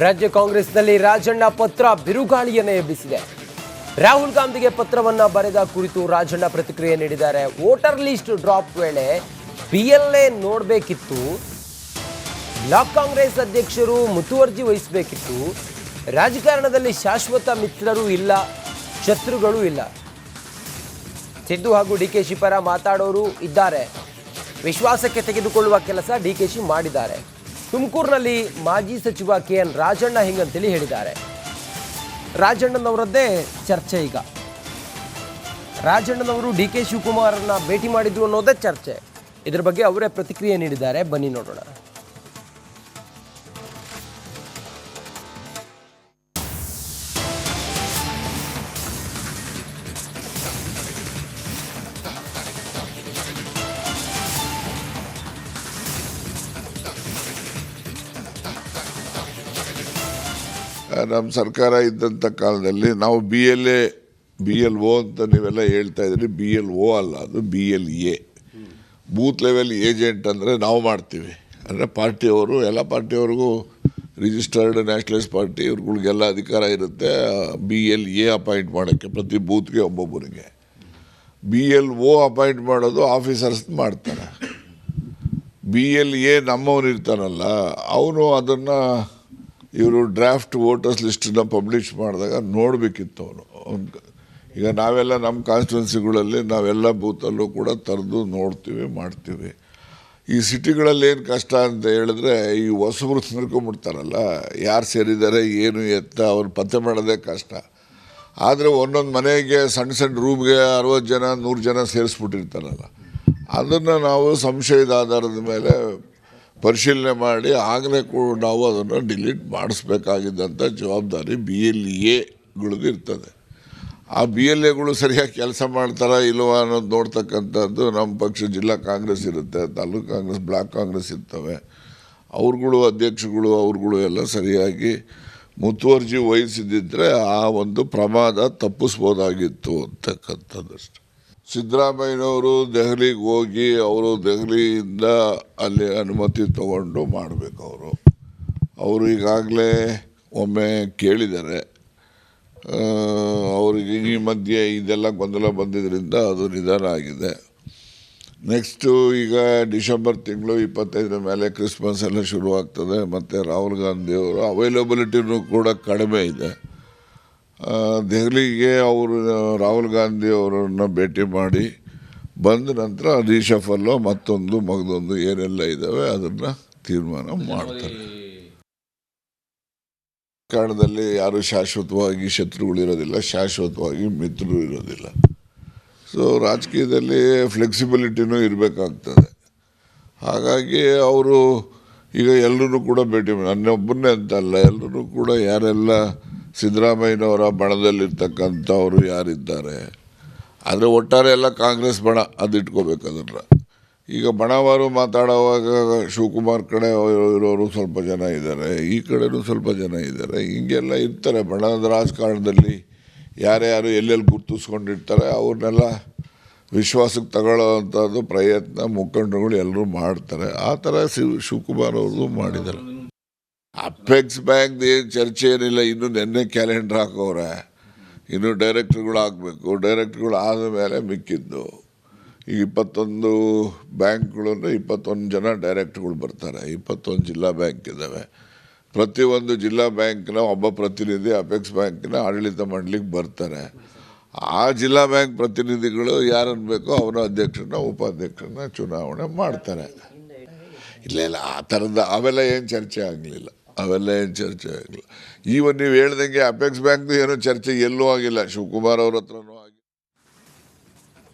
ರಾಜ್ಯ ಕಾಂಗ್ರೆಸ್ನಲ್ಲಿ ರಾಜಣ್ಣ ಪತ್ರ ಬಿರುಗಾಳಿಯನ್ನೇ ಎಬ್ಬಿಸಿದೆ. ರಾಹುಲ್ ಗಾಂಧಿಗೆ ಪತ್ರವನ್ನ ಬರೆದ ಕುರಿತು ರಾಜಣ್ಣ ಪ್ರತಿಕ್ರಿಯೆ ನೀಡಿದ್ದಾರೆ. ವೋಟರ್ ಲಿಸ್ಟ್ ಡ್ರಾಪ್ ವೇಳೆ ಬಿಎಲ್ಎ ನೋಡಬೇಕಿತ್ತು, ಬ್ಲಾಕ್ ಕಾಂಗ್ರೆಸ್ ಅಧ್ಯಕ್ಷರು ಮುತುವರ್ಜಿ ವಹಿಸಬೇಕಿತ್ತು. ರಾಜಕಾರಣದಲ್ಲಿ ಶಾಶ್ವತ ಮಿತ್ರರು ಇಲ್ಲ, ಶತ್ರುಗಳು ಇಲ್ಲ. ಸಿದ್ದು ಹಾಗೂ ಡಿಕೆಶಿ ಪರ ಮಾತಾಡೋರು ಇದ್ದಾರೆ. ವಿಶ್ವಾಸಕ್ಕೆ ತೆಗೆದುಕೊಳ್ಳುವ ಕೆಲಸ ಡಿಕೆಶಿ ಮಾಡಿದ್ದಾರೆ. ತುಮಕೂರಿನಲ್ಲಿ ಮಾಜಿ ಸಚಿವ ಕೆಎನ್ ರಾಜಣ್ಣ ಹಿಂಗಂತೇಳಿ ಹೇಳಿದ್ದಾರೆ. ರಾಜಣ್ಣನವರದ್ದೇ ಚರ್ಚೆ. ಈಗ ರಾಜಣ್ಣನವರು ಡಿಕೆ ಶಿವಕುಮಾರನ್ನ ಭೇಟಿ ಮಾಡಿದ್ರು ಅನ್ನೋದೇ ಚರ್ಚೆ. ಇದರ ಬಗ್ಗೆ ಅವರೇ ಪ್ರತಿಕ್ರಿಯೆ ನೀಡಿದ್ದಾರೆ. ಬನ್ನಿ ನೋಡೋಣ. ನಮ್ಮ ಸರ್ಕಾರ ಇದ್ದಂಥ ಕಾಲದಲ್ಲಿ ನಾವು BLO ಅಂತ ನೀವೆಲ್ಲ ಹೇಳ್ತಾ ಇದ್ರಿ. BLO ಅಲ್ಲ, ಅದು BLA, ಬೂತ್ ಲೆವೆಲ್ ಏಜೆಂಟ್ ಅಂದರೆ ನಾವು ಮಾಡ್ತೀವಿ. ಅಂದರೆ ಪಾರ್ಟಿಯವರು, ಎಲ್ಲ ಪಾರ್ಟಿಯವ್ರಿಗೂ ರಿಜಿಸ್ಟರ್ಡ್ ನ್ಯಾಷನಲಿಸ್ಟ್ ಪಾರ್ಟಿ ಇವ್ರುಗಳಿಗೆಲ್ಲ ಅಧಿಕಾರ ಇರುತ್ತೆ BLA ಅಪಾಯಿಂಟ್ ಮಾಡೋಕ್ಕೆ, ಪ್ರತಿ ಬೂತ್ಗೆ ಒಬ್ಬೊಬ್ಬರಿಗೆ. BLO ಅಪಾಯಿಂಟ್ ಮಾಡೋದು ಆಫೀಸರ್ಸ್ ಮಾಡ್ತಾರೆ. BLA ನಮ್ಮವನು ಇರ್ತಾನಲ್ಲ, ಅವನು ಅದನ್ನು ಇವರು ಡ್ರಾಫ್ಟ್ ವೋಟರ್ಸ್ ಲಿಸ್ಟನ್ನ ಪಬ್ಲಿಷ್ ಮಾಡಿದಾಗ ನೋಡಬೇಕಿತ್ತು ಅವನು. ಈಗ ನಾವೆಲ್ಲ ನಮ್ಮ ಕಾನ್ಸ್ಟಿಟ್ಯೂನ್ಸಿಗಳಲ್ಲಿ ನಾವೆಲ್ಲ ಬೂತಲ್ಲೂ ಕೂಡ ತರದು ನೋಡ್ತೀವಿ, ಮಾಡ್ತೀವಿ. ಈ ಸಿಟಿಗಳಲ್ಲಿ ಏನು ಕಷ್ಟ ಅಂತ ಹೇಳಿದ್ರೆ, ಈ ಹೊಸಬ್ರು ತಿಳ್ಕೊಂಬಿಡ್ತಾರಲ್ಲ, ಯಾರು ಸೇರಿದ್ದಾರೆ ಏನು ಎತ್ತ ಅವ್ರು ಪತ್ತೆ ಮಾಡೋದೇ ಕಷ್ಟ. ಆದರೆ ಒಂದೊಂದು ಮನೆಗೆ ಸಣ್ಣ ಸಣ್ಣ ರೂಮ್ಗೆ 60 ಜನ 100 ಜನ ಸೇರಿಸ್ಬಿಟ್ಟಿರ್ತಾರಲ್ಲ, ಅದನ್ನು ನಾವು ಸಂಶಯದ ಆಧಾರದ ಮೇಲೆ ಪರಿಶೀಲನೆ ಮಾಡಿ ಆಗಲೇ ಕೂಡ ನಾವು ಅದನ್ನು ಡಿಲೀಟ್ ಮಾಡಿಸ್ಬೇಕಾಗಿದ್ದಂಥ ಜವಾಬ್ದಾರಿ BLAಗಳಿಗೂ ಇರ್ತದೆ. ಆ BLAಗಳು ಸರಿಯಾಗಿ ಕೆಲಸ ಮಾಡ್ತಾರಾ ಇಲ್ವಾ ಅನ್ನೋದು ನೋಡ್ತಕ್ಕಂಥದ್ದು ನಮ್ಮ ಪಕ್ಷ ಜಿಲ್ಲಾ ಕಾಂಗ್ರೆಸ್ ಇರುತ್ತೆ, ತಾಲೂಕು ಕಾಂಗ್ರೆಸ್, ಬ್ಲಾಕ್ ಕಾಂಗ್ರೆಸ್ ಇರ್ತವೆ. ಅವ್ರುಗಳು ಅಧ್ಯಕ್ಷಗಳು ಅವ್ರುಗಳು ಎಲ್ಲ ಸರಿಯಾಗಿ ಮುತುವರ್ಜಿ ವಹಿಸಿದ್ದರೆ ಆ ಒಂದು ಪ್ರಮಾದ ತಪ್ಪಿಸ್ಬೋದಾಗಿತ್ತು ಅಂತಕ್ಕಂಥದ್ದಷ್ಟು. ಸಿದ್ದರಾಮಯ್ಯನವರು ದೆಹಲಿಗೆ ಹೋಗಿ ಅವರು ದೆಹಲಿಯಿಂದ ಅಲ್ಲಿ ಅನುಮತಿ ತಗೊಂಡು ಮಾಡಬೇಕು. ಅವರು ಈಗಾಗಲೇ ಒಮ್ಮೆ ಕೇಳಿದ್ದಾರೆ. ಅವರಿಗೆ ಈ ಮಧ್ಯೆ ಇದೆಲ್ಲ ಗೊಂದಲ ಬಂದಿದ್ದರಿಂದ ಅದು ನಿಧಾನ ಆಗಿದೆ. ನೆಕ್ಸ್ಟು ಈಗ ಡಿಸೆಂಬರ್ ತಿಂಗಳು 25 ಮೇಲೆ ಕ್ರಿಸ್ಮಸ್ ಎಲ್ಲ ಶುರುವಾಗ್ತದೆ. ಮತ್ತು ರಾಹುಲ್ ಗಾಂಧಿಯವರು ಅವೈಲಬಿಲಿಟಿನೂ ಕೂಡ ಕಡಿಮೆ ಇದೆ. ದೆಹಲಿಗೆ ಅವರು ರಾಹುಲ್ ಗಾಂಧಿ ಅವರನ್ನು ಭೇಟಿ ಮಾಡಿ ಬಂದ ನಂತರ ರೀಶಫಲ್ಲು ಮತ್ತೊಂದು ಮಗದೊಂದು ಏನೆಲ್ಲ ಇದ್ದಾವೆ ಅದನ್ನು ತೀರ್ಮಾನ ಮಾಡ್ತಾರೆ. ಕಾರಣದಲ್ಲಿ ಯಾರು ಶಾಶ್ವತವಾಗಿ ಶತ್ರುಗಳಿರೋದಿಲ್ಲ, ಶಾಶ್ವತವಾಗಿ ಮಿತ್ರರು ಇರೋದಿಲ್ಲ. ಸೊ ರಾಜಕೀಯದಲ್ಲಿ ಫ್ಲೆಕ್ಸಿಬಿಲಿಟಿನೂ ಇರಬೇಕಾಗ್ತದೆ. ಹಾಗಾಗಿ ಅವರು ಈಗ ಎಲ್ಲರೂ ಕೂಡ ಭೇಟಿ ಮಾಡಿ, ನನ್ನೊಬ್ಬನೇ ಅಂತಲ್ಲ, ಎಲ್ಲರೂ ಕೂಡ ಯಾರೆಲ್ಲ ಸಿದ್ದರಾಮಯ್ಯನವರ ಬಣದಲ್ಲಿರ್ತಕ್ಕಂಥವರು ಯಾರಿದ್ದಾರೆ, ಆದರೆ ಒಟ್ಟಾರೆ ಎಲ್ಲ ಕಾಂಗ್ರೆಸ್ ಬಣ ಅದು ಇಟ್ಕೋಬೇಕು. ಅದನ್ನು ಈಗ ಬಣವಾರು ಮಾತಾಡುವಾಗ ಶಿವಕುಮಾರ್ ಕಡೆ ಇರೋರು ಸ್ವಲ್ಪ ಜನ ಇದ್ದಾರೆ, ಈ ಕಡೆನೂ ಸ್ವಲ್ಪ ಜನ ಇದ್ದಾರೆ. ಹಿಂಗೆಲ್ಲ ಇರ್ತಾರೆ ಬಣದ ರಾಜಕಾರಣದಲ್ಲಿ. ಯಾರ್ಯಾರು ಎಲ್ಲೆಲ್ಲಿ ಗುರ್ತಿಸ್ಕೊಂಡಿರ್ತಾರೆ ಅವ್ರನ್ನೆಲ್ಲ ವಿಶ್ವಾಸಕ್ಕೆ ತಗೊಳ್ಳೋ ಅಂಥದ್ದು ಪ್ರಯತ್ನ ಮುಖಂಡರುಗಳು ಎಲ್ಲರೂ ಮಾಡ್ತಾರೆ. ಆ ಥರ ಶಿವಕುಮಾರ್ ಅವ್ರದ್ದು ಮಾಡಿದ್ದಾರೆ. ಅಪೆಕ್ಸ್ ಬ್ಯಾಂಕ್ ಏನು ಚರ್ಚೆ ಏನಿಲ್ಲ. ಇನ್ನು ನೆನ್ನೆ ಕ್ಯಾಲೆಂಡರ್ ಹಾಕೋರೆ, ಇನ್ನು ಡೈರೆಕ್ಟ್ರುಗಳು ಆಗಬೇಕು. ಡೈರೆಕ್ಟ್ರುಗಳು ಆದ ಮೇಲೆ ಮಿಕ್ಕಿದ್ದು ಈಗ 21 ಬ್ಯಾಂಕ್ಗಳನ್ನು 21 ಜನ ಡೈರೆಕ್ಟ್ರುಗಳು ಬರ್ತಾರೆ. 21 ಜಿಲ್ಲಾ ಬ್ಯಾಂಕ್ ಇದ್ದಾವೆ. ಪ್ರತಿಯೊಂದು ಜಿಲ್ಲಾ ಬ್ಯಾಂಕ್ನ ಒಬ್ಬ ಪ್ರತಿನಿಧಿ ಅಪೆಕ್ಸ್ ಬ್ಯಾಂಕಿನ ಆಡಳಿತ ಮಂಡಳಿಗೆ ಬರ್ತಾರೆ. ಆ ಜಿಲ್ಲಾ ಬ್ಯಾಂಕ್ ಪ್ರತಿನಿಧಿಗಳು ಯಾರನ್ನು ಬೇಕೋ ಅವರ ಅಧ್ಯಕ್ಷರನ್ನ ಉಪಾಧ್ಯಕ್ಷರನ್ನ ಚುನಾವಣೆ ಮಾಡ್ತಾರೆ. ಇಲ್ಲ ಆ ಥರದ ಅವೆಲ್ಲ ಏನು ಚರ್ಚೆ ಆಗಲಿಲ್ಲ. ಈವನ್ ನೀವು ಹೇಳ್ದಂಗೆ ಅಪೆಕ್ಸ್ ಬ್ಯಾಂಕ್ದು ಏನೋ ಚರ್ಚೆ ಎಲ್ಲೂ ಆಗಿಲ್ಲ, ಶಿವಕುಮಾರ್ ಅವ್ರ ಹತ್ರನೂ ಆಗಿ.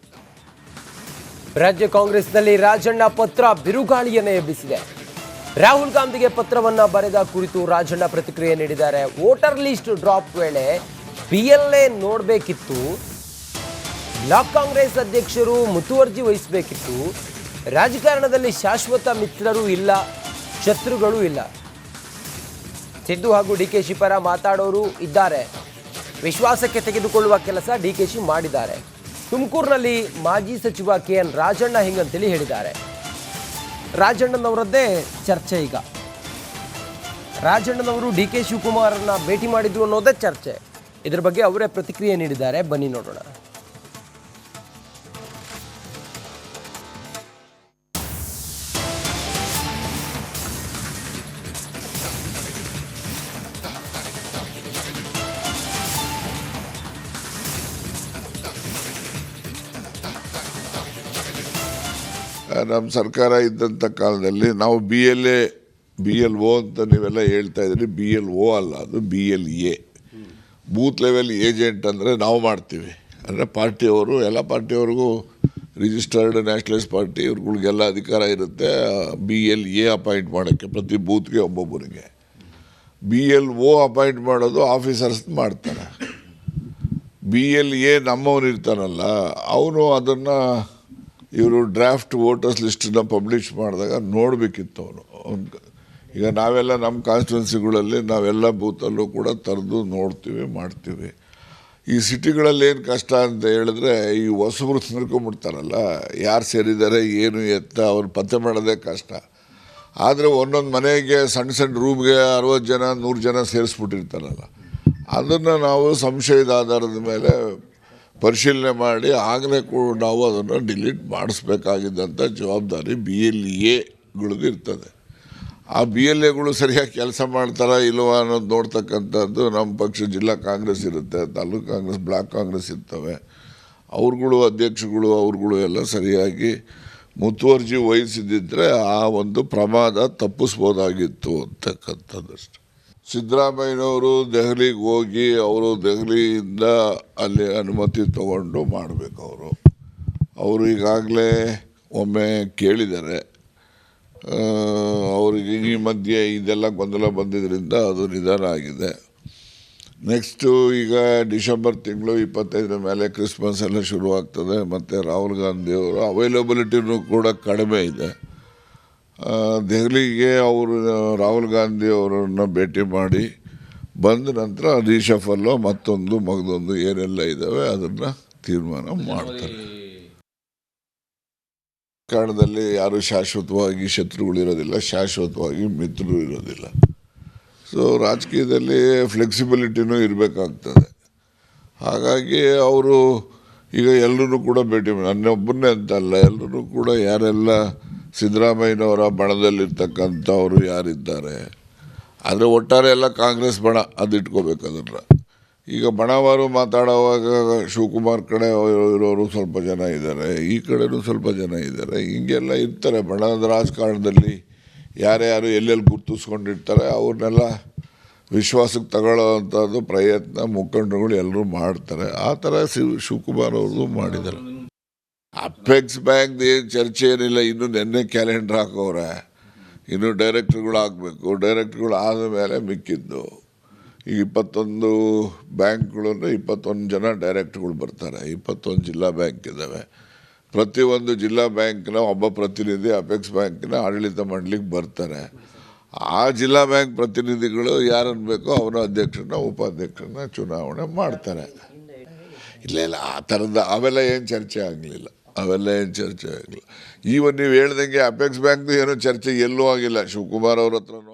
ರಾಜ್ಯ ಕಾಂಗ್ರೆಸ್ನಲ್ಲಿ ರಾಜಣ್ಣ ಪತ್ರ ಬಿರುಗಾಳಿಯನ್ನೇ ಎಬ್ಬಿಸಿದೆ. ರಾಹುಲ್ ಗಾಂಧಿಗೆ ಪತ್ರವನ್ನ ಬರೆದ ಕುರಿತು ರಾಜಣ್ಣ ಪ್ರತಿಕ್ರಿಯೆ ನೀಡಿದ್ದಾರೆ. ವೋಟರ್ ಲಿಸ್ಟ್ ಡ್ರಾಪ್ ವೇಳೆ BLA ನೋಡಬೇಕಿತ್ತು, ಬ್ಲಾಕ್ ಕಾಂಗ್ರೆಸ್ ಅಧ್ಯಕ್ಷರು ಮುತುವರ್ಜಿ ವಹಿಸಬೇಕಿತ್ತು. ರಾಜಕಾರಣದಲ್ಲಿ ಶಾಶ್ವತ ಮಿತ್ರರು ಇಲ್ಲ, ಶತ್ರುಗಳು ಇಲ್ಲ. ಸಿದ್ದು ಹಾಗೂ ಡಿಕೆಶಿ ಪರ ಮಾತಾಡೋರು ಇದ್ದಾರೆ. ವಿಶ್ವಾಸಕ್ಕೆ ತೆಗೆದುಕೊಳ್ಳುವ ಕೆಲಸ ಡಿಕೆಶಿ ಮಾಡಿದ್ದಾರೆ. ತುಮಕೂರಿನಲ್ಲಿ ಮಾಜಿ ಸಚಿವ ಕೆಎನ್ ರಾಜಣ್ಣ ಹಿಂಗಂತೇಳಿ ಹೇಳಿದ್ದಾರೆ. ರಾಜಣ್ಣನವರದ್ದೇ ಚರ್ಚೆ. ಈಗ ರಾಜಣ್ಣನವರು ಡಿ ಕೆ ಶಿವಕುಮಾರನ್ನ ಭೇಟಿ ಮಾಡಿದ್ರು ಅನ್ನೋದೇ ಚರ್ಚೆ. ಇದರ ಬಗ್ಗೆ ಅವರೇ ಪ್ರತಿಕ್ರಿಯೆ ನೀಡಿದ್ದಾರೆ, ಬನ್ನಿ ನೋಡೋಣ. ನಮ್ಮ ಸರ್ಕಾರ ಇದ್ದಂಥ ಕಾಲದಲ್ಲಿ ನಾವು BLO ಅಂತ ನೀವೆಲ್ಲ ಹೇಳ್ತಾ ಇದ್ರಿ. BLO ಅಲ್ಲ, ಅದು BLA, ಬೂತ್ ಲೆವೆಲ್ ಏಜೆಂಟ್ ಅಂದರೆ ನಾವು ಮಾಡ್ತೀವಿ. ಅಂದರೆ ಪಾರ್ಟಿಯವರು, ಎಲ್ಲ ಪಾರ್ಟಿಯವ್ರಿಗೂ ರಿಜಿಸ್ಟರ್ಡ್ ನ್ಯಾಷನಲಿಸ್ಟ್ ಪಾರ್ಟಿ ಇವ್ರುಗಳಿಗೆಲ್ಲ ಅಧಿಕಾರ ಇರುತ್ತೆ BLA ಅಪಾಯಿಂಟ್ ಮಾಡೋಕ್ಕೆ, ಪ್ರತಿ ಬೂತ್ಗೆ ಒಬ್ಬೊಬ್ಬರಿಗೆ. BLO ಅಪಾಯಿಂಟ್ ಮಾಡೋದು ಆಫೀಸರ್ಸ್ ಮಾಡ್ತಾರೆ. BLA ನಮ್ಮವನು ಇರ್ತಾನಲ್ಲ, ಅವನು ಅದನ್ನು ಇವರು ಡ್ರಾಫ್ಟ್ ವೋಟರ್ಸ್ ಲಿಸ್ಟನ್ನ ಪಬ್ಲಿಷ್ ಮಾಡಿದಾಗ ನೋಡಬೇಕಿತ್ತು ಅವನು. ಈಗ ನಾವೆಲ್ಲ ನಮ್ಮ ಕಾನ್ಸ್ಟಿಟ್ಯೂನ್ಸಿಗಳಲ್ಲಿ ನಾವೆಲ್ಲ ಬೂತಲ್ಲೂ ಕೂಡ ತರದು ನೋಡ್ತೀವಿ, ಮಾಡ್ತೀವಿ. ಈ ಸಿಟಿಗಳಲ್ಲಿ ಏನು ಕಷ್ಟ ಅಂತ ಹೇಳಿದ್ರೆ, ಈ ಹೊಸಬ್ರು ಸೇರ್ಕೊಂಡ್ಬಿಡ್ತಾರಲ್ಲ, ಯಾರು ಸೇರಿದ್ದಾರೆ ಏನು ಎತ್ತ ಅವ್ರು ಪತ್ತೆ ಮಾಡೋದೇ ಕಷ್ಟ. ಆದರೆ ಒಂದೊಂದು ಮನೆಗೆ ಸಣ್ಣ ಸಣ್ಣ ರೂಮ್ಗೆ 60 ಜನ 100 ಜನ ಸೇರಿಸ್ಬಿಟ್ಟಿರ್ತಾರಲ್ಲ, ಅದನ್ನು ನಾವು ಸಂಶಯದ ಆಧಾರದ ಮೇಲೆ ಪರಿಶೀಲನೆ ಮಾಡಿ ಆಗಲೇ ಕೂಡ ನಾವು ಅದನ್ನು ಡಿಲೀಟ್ ಮಾಡಿಸ್ಬೇಕಾಗಿದ್ದಂಥ ಜವಾಬ್ದಾರಿ BLAಗಳದ್ದು ಇರ್ತದೆ. ಆ BLAಗಳು ಸರಿಯಾಗಿ ಕೆಲಸ ಮಾಡ್ತಾರಾ ಇಲ್ವಾ ಅನ್ನೋದು ನೋಡ್ತಕ್ಕಂಥದ್ದು ನಮ್ಮ ಪಕ್ಷ ಜಿಲ್ಲಾ ಕಾಂಗ್ರೆಸ್ ಇರುತ್ತೆ, ತಾಲೂಕು ಕಾಂಗ್ರೆಸ್, ಬ್ಲಾಕ್ ಕಾಂಗ್ರೆಸ್ ಇರ್ತವೆ. ಅವ್ರುಗಳು ಅಧ್ಯಕ್ಷಗಳು ಅವ್ರುಗಳು ಎಲ್ಲ ಸರಿಯಾಗಿ ಮುತುವರ್ಜಿ ವಹಿಸಿದ್ದರೆ ಆ ಒಂದು ಪ್ರಮಾದ ತಪ್ಪಿಸ್ಬೋದಾಗಿತ್ತು ಅಂತಕ್ಕಂಥದ್ದಷ್ಟು. ಸಿದ್ದರಾಮಯ್ಯನವರು ದೆಹಲಿಗೆ ಹೋಗಿ ಅವರು ದೆಹಲಿಯಿಂದ ಅಲ್ಲಿ ಅನುಮತಿ ತಗೊಂಡು ಮಾಡಬೇಕು. ಅವರು ಈಗಾಗಲೇ ಒಮ್ಮೆ ಕೇಳಿದ್ದಾರೆ. ಅವರಿಗೆ ಈ ಮಧ್ಯೆ ಇದೆಲ್ಲ ಗೊಂದಲ ಬಂದಿದ್ದರಿಂದ ಅದು ನಿಧಾನ ಆಗಿದೆ. ನೆಕ್ಸ್ಟು ಈಗ ಡಿಸೆಂಬರ್ ತಿಂಗಳು 25 ಮೇಲೆ ಕ್ರಿಸ್ಮಸ್ ಎಲ್ಲ ಶುರುವಾಗ್ತದೆ. ಮತ್ತು ರಾಹುಲ್ ಗಾಂಧಿಯವರು ಅವೈಲಬಿಲಿಟಿನೂ ಕೂಡ ಕಡಿಮೆ ಇದೆ. ದೆಹಲಿಗೆ ಅವರು ರಾಹುಲ್ ಗಾಂಧಿ ಅವರನ್ನು ಭೇಟಿ ಮಾಡಿ ಬಂದ ನಂತರ ರೀಶಫಲ್ಲು ಮತ್ತೊಂದು ಮಗದೊಂದು ಏನೆಲ್ಲ ಇದ್ದಾವೆ ಅದನ್ನು ತೀರ್ಮಾನ ಮಾಡ್ತಾರೆ. ಕಾರಣದಲ್ಲಿ ಯಾರು ಶಾಶ್ವತವಾಗಿ ಶತ್ರುಗಳಿರೋದಿಲ್ಲ, ಶಾಶ್ವತವಾಗಿ ಮಿತ್ರರು ಇರೋದಿಲ್ಲ. ಸೊ ರಾಜಕೀಯದಲ್ಲಿ ಫ್ಲೆಕ್ಸಿಬಿಲಿಟಿನೂ ಇರಬೇಕಾಗ್ತದೆ. ಹಾಗಾಗಿ ಅವರು ಈಗ ಎಲ್ಲರೂ ಕೂಡ ಭೇಟಿ ನನ್ನೊಬ್ಬನೇ ಅಂತಲ್ಲ, ಎಲ್ಲರೂ ಕೂಡ ಯಾರೆಲ್ಲ ಸಿದ್ದರಾಮಯ್ಯನವರ ಬಣದಲ್ಲಿರ್ತಕ್ಕಂಥವರು ಯಾರಿದ್ದಾರೆ, ಆದರೆ ಒಟ್ಟಾರೆ ಎಲ್ಲ ಕಾಂಗ್ರೆಸ್ ಬಣ ಅದು ಇಟ್ಕೋಬೇಕು. ಅದನ್ನು ಈಗ ಬಣವಾರು ಮಾತಾಡುವಾಗ ಶಿವಕುಮಾರ್ ಕಡೆ ಇರೋರು ಸ್ವಲ್ಪ ಜನ ಇದ್ದಾರೆ, ಈ ಕಡೆನೂ ಸ್ವಲ್ಪ ಜನ ಇದ್ದಾರೆ. ಹಿಂಗೆಲ್ಲ ಇರ್ತಾರೆ ಬಣದ ರಾಜಕಾರಣದಲ್ಲಿ. ಯಾರ್ಯಾರು ಎಲ್ಲೆಲ್ಲಿ ಗುರ್ತಿಸ್ಕೊಂಡಿರ್ತಾರೆ ಅವ್ರನ್ನೆಲ್ಲ ವಿಶ್ವಾಸಕ್ಕೆ ತಗೊಳ್ಳೋ ಅಂಥದ್ದು ಪ್ರಯತ್ನ ಮುಖಂಡರುಗಳು ಎಲ್ಲರೂ ಮಾಡ್ತಾರೆ. ಆ ಥರ ಶಿವಕುಮಾರ್ ಅವ್ರದ್ದು ಮಾಡಿದ್ದಾರೆ. ಅಪೆಕ್ಸ್ ಬ್ಯಾಂಕ್ ಏನು ಚರ್ಚೆ ಏನಿಲ್ಲ. ಇನ್ನು ನೆನ್ನೆ ಕ್ಯಾಲೆಂಡರ್ ಹಾಕೋರೆ, ಇನ್ನು ಡೈರೆಕ್ಟ್ರುಗಳು ಆಗಬೇಕು. ಡೈರೆಕ್ಟ್ರುಗಳು ಆದ ಮೇಲೆ ಮಿಕ್ಕಿದ್ದು ಈಗ 21 ಬ್ಯಾಂಕ್ಗಳನ್ನು 21 ಜನ ಡೈರೆಕ್ಟ್ರುಗಳು ಬರ್ತಾರೆ. 21 ಜಿಲ್ಲಾ ಬ್ಯಾಂಕ್ ಇದ್ದಾವೆ. ಪ್ರತಿಯೊಂದು ಜಿಲ್ಲಾ ಬ್ಯಾಂಕ್ನ ಒಬ್ಬ ಪ್ರತಿನಿಧಿ ಅಪೆಕ್ಸ್ ಬ್ಯಾಂಕಿನ ಆಡಳಿತ ಮಂಡಳಿಗೆ ಬರ್ತಾರೆ. ಆ ಜಿಲ್ಲಾ ಬ್ಯಾಂಕ್ ಪ್ರತಿನಿಧಿಗಳು ಯಾರನ್ನು ಬೇಕೋ ಅವರ ಅಧ್ಯಕ್ಷರನ್ನ ಉಪಾಧ್ಯಕ್ಷರನ್ನ ಚುನಾವಣೆ ಮಾಡ್ತಾರೆ. ಇಲ್ಲ ಆ ಥರದ ಅವೆಲ್ಲ ಏನು ಚರ್ಚೆ ಆಗಲಿಲ್ಲ. ಈವನ್ ನೀವು ಹೇಳ್ದಂಗೆ ಅಪೆಕ್ಸ್ ಬ್ಯಾಂಕ್ದು ಏನೋ ಚರ್ಚೆ ಎಲ್ಲೂ ಆಗಿಲ್ಲ. ಶಿವಕುಮಾರ್ ಅವ್ರ ಹತ್ರನೂ